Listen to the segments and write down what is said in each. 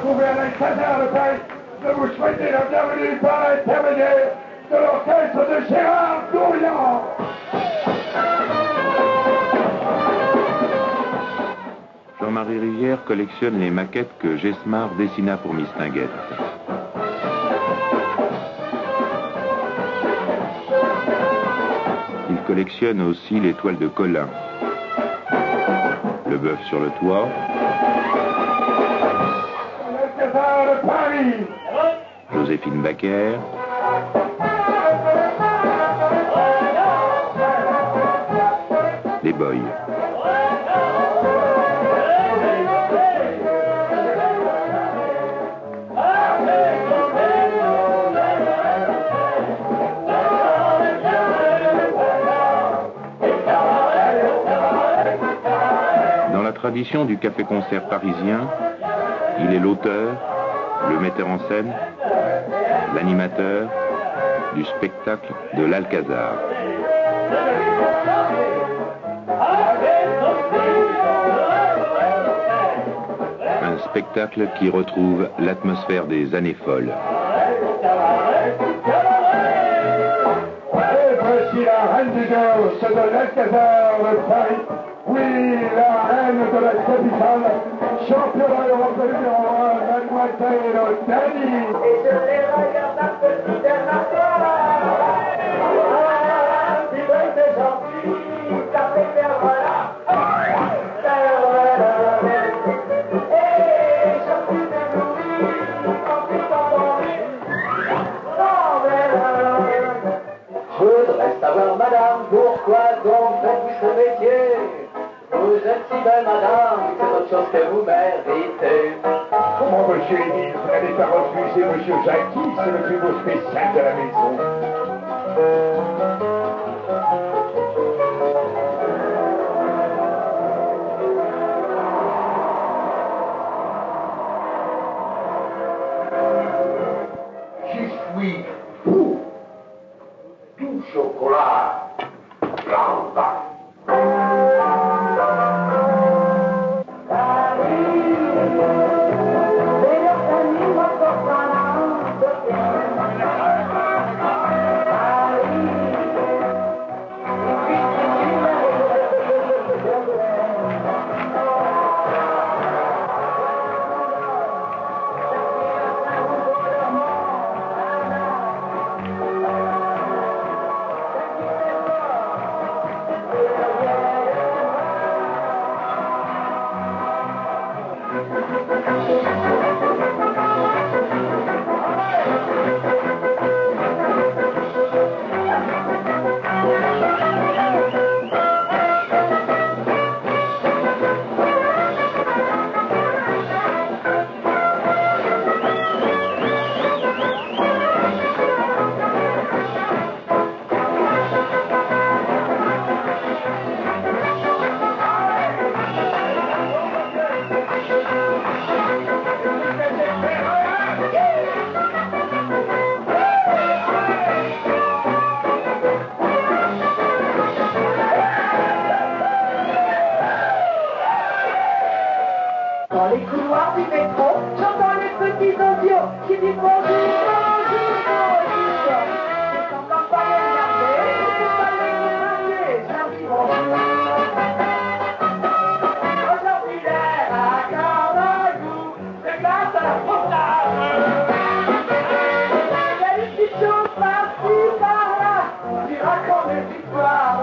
retrouver à l'Alcazar de Paris, de vous souhaiter la bienvenue par l'intermédiaire de l'orchestre de Gérard Dourian. Jean-Marie Rivière collectionne les maquettes que Gesmar dessina pour Mistinguett. Il collectionne aussi les toiles de Collin, le bœuf sur le toit, L'Alcazar de Paris. Joséphine Baker, les boys. Dans la tradition du café-concert parisien, il est l'auteur, le metteur en scène, l'animateur du spectacle de l'Alcazar. Un spectacle qui retrouve l'atmosphère des années folles. Et voici la reine des gosses de l'Alcazar de Paris. Oui, la reine de la capitale, championnat d'Europe de numéro 1, Mademoiselle Dani. Et je les regarde un petit Bernard. Si vous êtes gentil, ça fait faire voilà. Et je suis ébloui, quand tu t'endormis. Je voudrais savoir, madame, pourquoi donc faites-vous ce métier? Vous êtes si belle, madame, c'est autre chose que vous méritez. Comment, monsieur Émile, vous n'allez pas refuser monsieur Jackie, c'est le plus beau spécial de la maison. Je suis fou du chocolat blanc. Dans les couloirs du métro, j'entends les petits audios qui disent bonjour, bonjour, bonjour. Je t'entends pas les regarder, je pas les regarder, je leur dis bonjour. Aujourd'hui l'air accorde à vous, c'est grâce à la portable. Il y a des petites choses par-ci, par-là, qui racontent des histoires.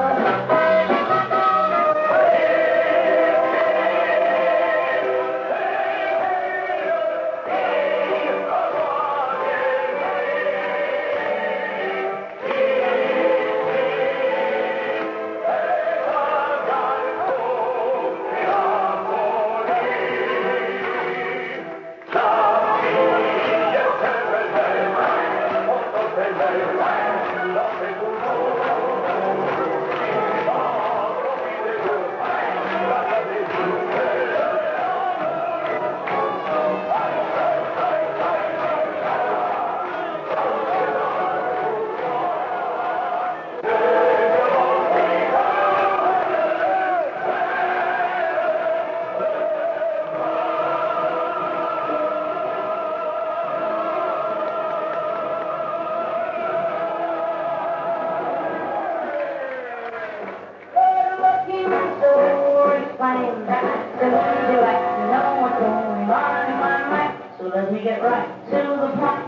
get right to the point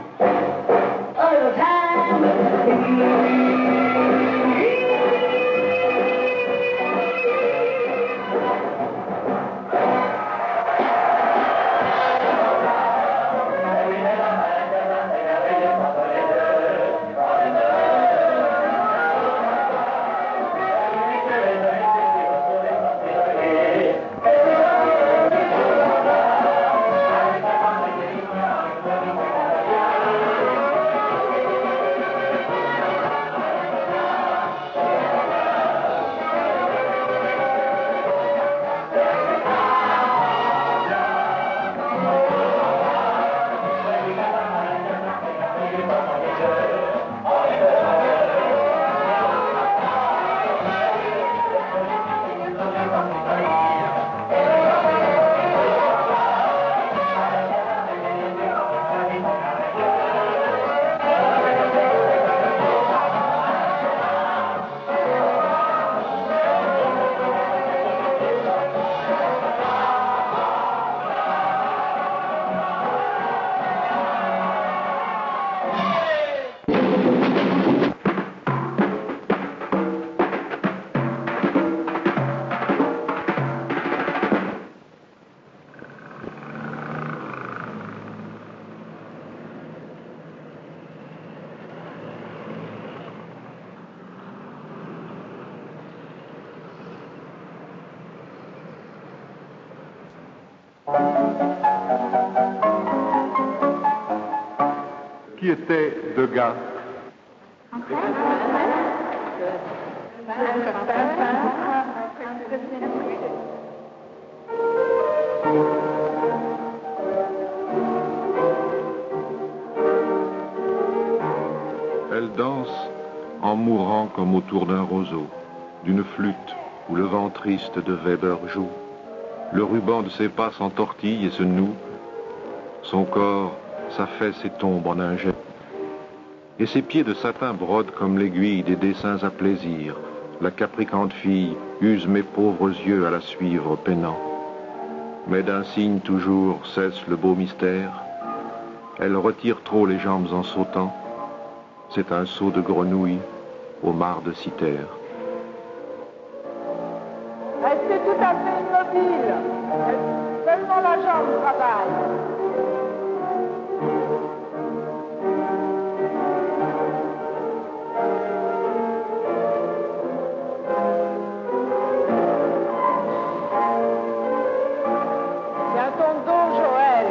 of your time. Qui était Degas? Elle danse en mourant comme autour d'un roseau, d'une flûte où le vent triste de Weber joue. Le ruban de ses pas s'entortille et se noue, son corps s'affaisse et tombe en un jet. Et ses pieds de satin brodent comme l'aiguille des dessins à plaisir. La capricante fille use mes pauvres yeux à la suivre peinant. Mais d'un signe toujours cesse le beau mystère. Elle retire trop les jambes en sautant. C'est un saut de grenouille au mar de Cythère. Restez tout à fait immobile. Seulement la jambe travaille. Tiens ton dos, Joël.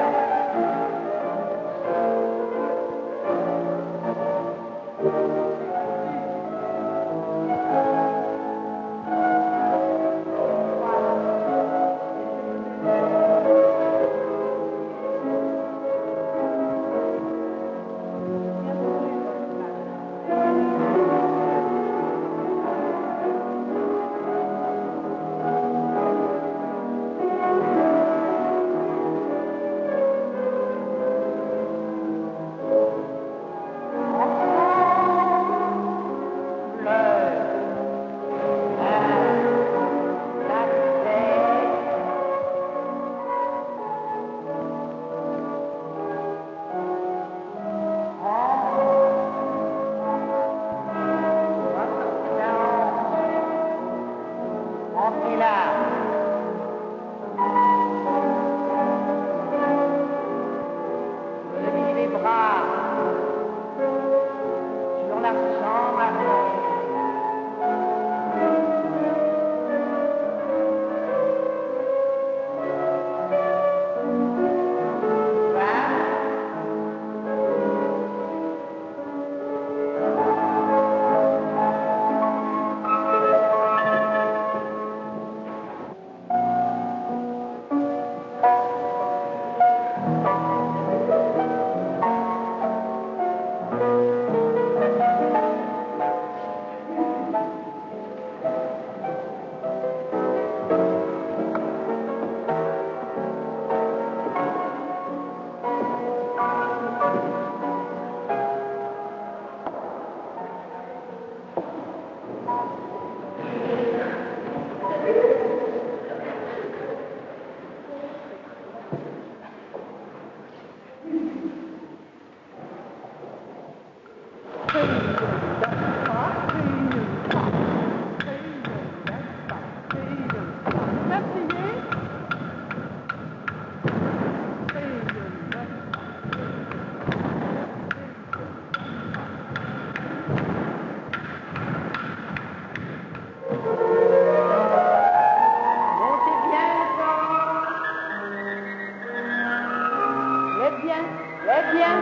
bien.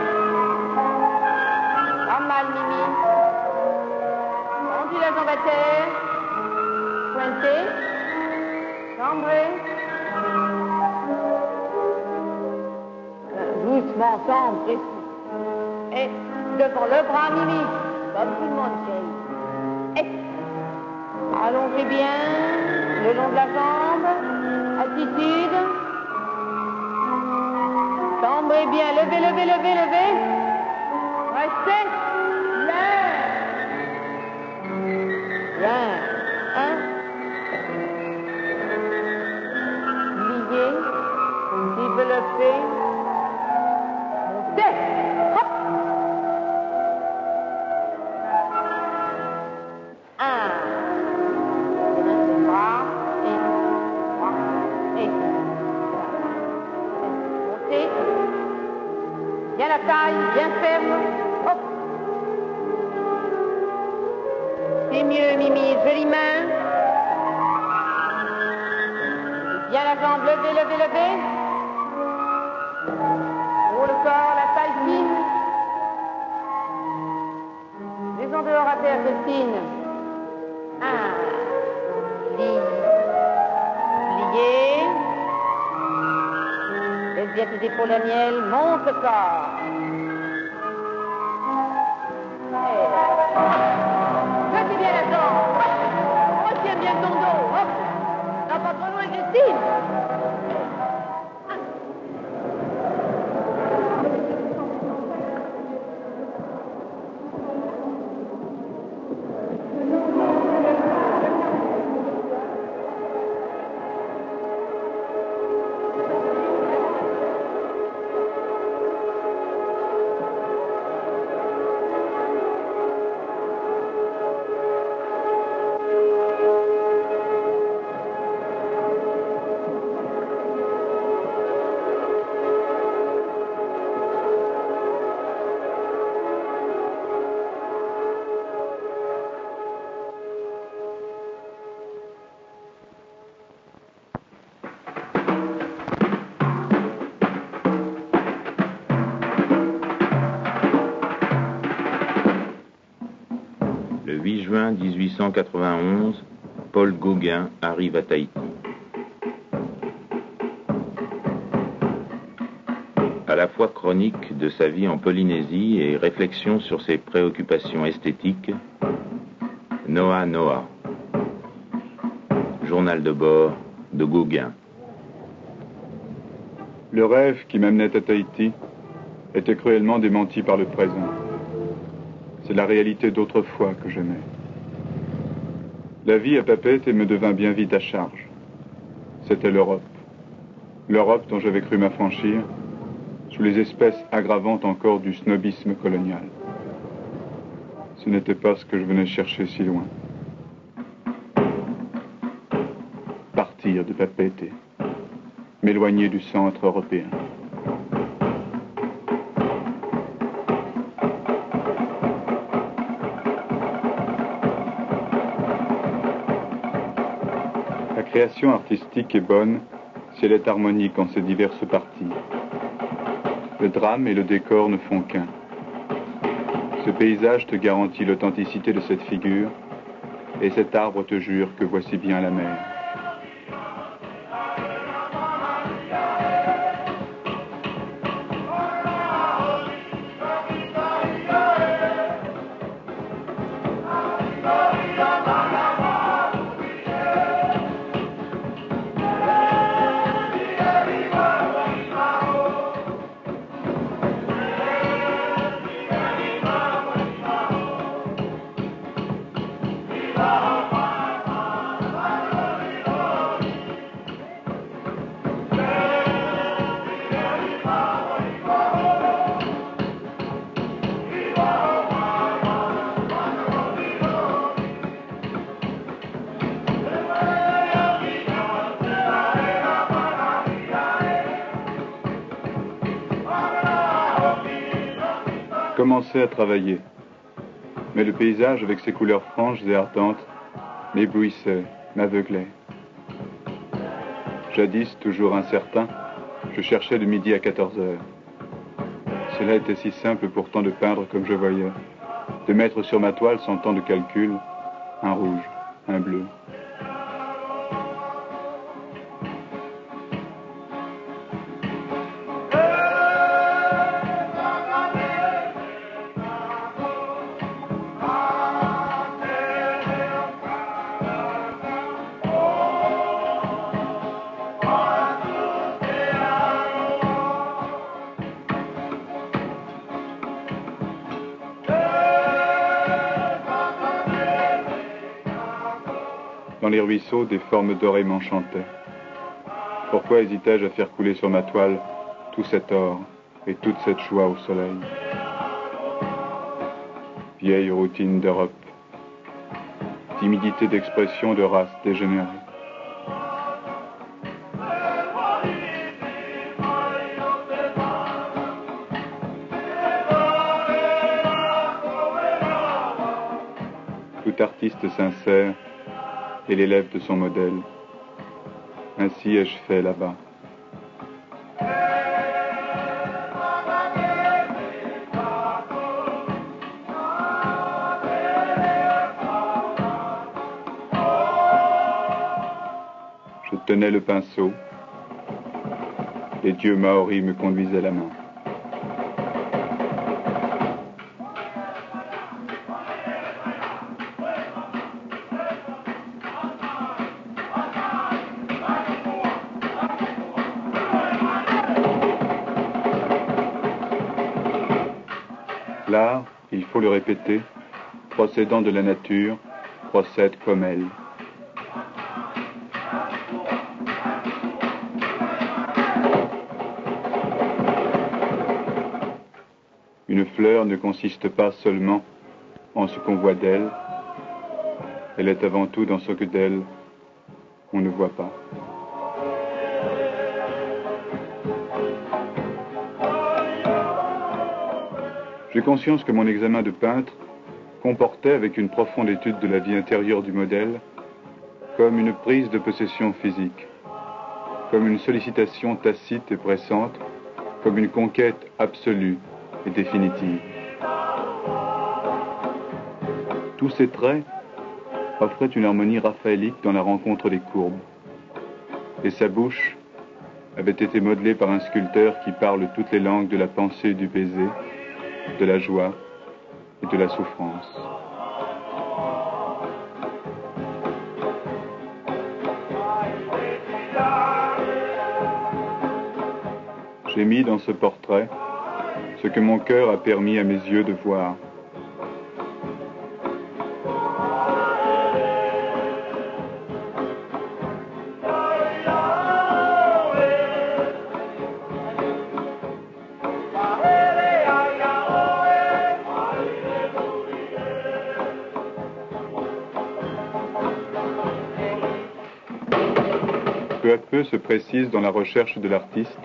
Pas mal, Mimi. Tendez la jambe à terre. Pointez. Cambrez. Doucement, centrez. Et devant le bras, Mimi. Comme tout le monde, chérie. Et allongez bien le long de la jambe. Attitude. Cambrez bien. Levez, levez, levez, levez. Restez. Là. Bien. Un. Pliez. Développez. Montez. Hop. Un. Trois. Et. Trois. Et. Montez. Bien la taille, bien ferme. Hop. C'est mieux, Mimi. Jolie main. Bien la jambe. Levez, levez, levez. Pour le corps, la taille fine. Les en dehors à terre, Christine. Un. Plié. Laisse bien tes épaules à miel. Monte le corps. Faites bien la jambe. Retiens bien ton dos. Hop. Non, pas trop loin, Christine. Le 8 juin 1891, Paul Gauguin arrive à Tahiti. À la fois chronique de sa vie en Polynésie et réflexion sur ses préoccupations esthétiques, Noa Noa. Journal de bord de Gauguin. Le rêve qui m'amenait à Tahiti était cruellement démenti par le présent. C'est la réalité d'autrefois que j'aimais. La vie à Papeete me devint bien vite à charge. C'était l'Europe. L'Europe dont j'avais cru m'affranchir, sous les espèces aggravantes encore du snobisme colonial. Ce n'était pas ce que je venais chercher si loin. Partir de Papeete, m'éloigner du centre européen. La création artistique est bonne si elle est harmonique en ses diverses parties. Le drame et le décor ne font qu'un. Ce paysage te garantit l'authenticité de cette figure, et cet arbre te jure que voici bien la mer. Commençais à travailler, mais le paysage avec ses couleurs franches et ardentes m'éblouissait, m'aveuglait. Jadis, toujours incertain, je cherchais de midi à 14 heures. Cela était si simple pourtant de peindre comme je voyais, de mettre sur ma toile sans tant de calcul, un rouge, un bleu. Dans les ruisseaux, des formes dorées m'enchantaient. Pourquoi hésitais-je à faire couler sur ma toile tout cet or et toute cette joie au soleil? Vieille routine d'Europe, timidité d'expression de race dégénérée. Tout artiste sincère est l'élève de son modèle. Ainsi ai-je fait là-bas. Je tenais le pinceau. Les dieux maoris me conduisaient la main. L'art, il faut le répéter, procédant de la nature, procède comme elle. Une fleur ne consiste pas seulement en ce qu'on voit d'elle, elle est avant tout dans ce que d'elle on ne voit pas. J'ai conscience que mon examen de peintre comportait, avec une profonde étude de la vie intérieure du modèle, comme une prise de possession physique, comme une sollicitation tacite et pressante, comme une conquête absolue et définitive. Tous ces traits offraient une harmonie raphaélique dans la rencontre des courbes, et sa bouche avait été modelée par un sculpteur qui parle toutes les langues de la pensée et du baiser, de la joie et de la souffrance. J'ai mis dans ce portrait ce que mon cœur a permis à mes yeux de voir. Peu à peu se précise dans la recherche de l'artiste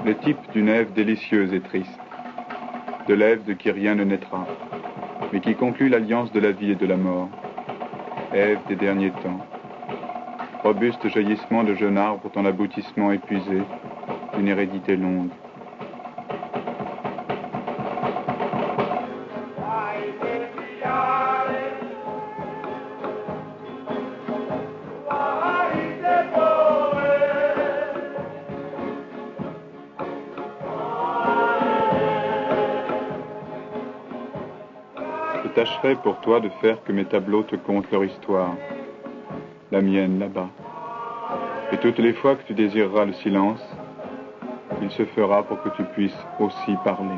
le type d'une Ève délicieuse et triste, de l'Ève de qui rien ne naîtra, mais qui conclut l'alliance de la vie et de la mort, Ève des derniers temps, robuste jaillissement de jeune arbre dans l'aboutissement épuisé d'une hérédité longue. Je tâcherai pour toi de faire que mes tableaux te content leur histoire, la mienne là-bas. Et toutes les fois que tu désireras le silence, il se fera pour que tu puisses aussi parler.